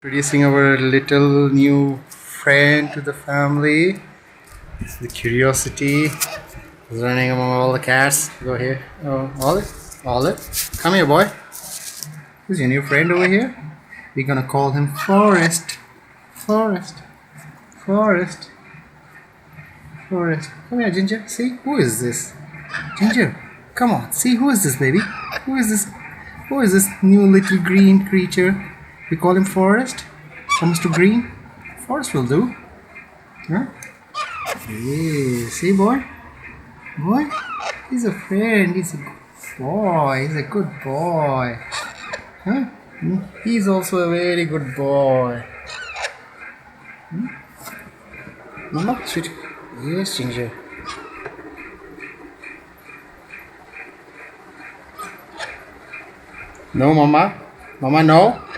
Introducing our little new friend to the family. The curiosity is running among all the cats. Go here. Oh, Olive. Olive. Come here, boy. Who's your new friend over here? We're gonna call him Forest. Forest. Forest. Forest. Come here, Ginger. See, who is this? Ginger, come on. See, who is this, baby? Who is this? Who is this new little green creature? We call him Forest. Comes to green. Forest will do. Huh? Hey, see, boy? Boy? He's a friend. He's a good boy. He's a good boy. Huh? He's also a very good boy. Mama, sweet. Yes, Ginger. No, Mama. Mama, no.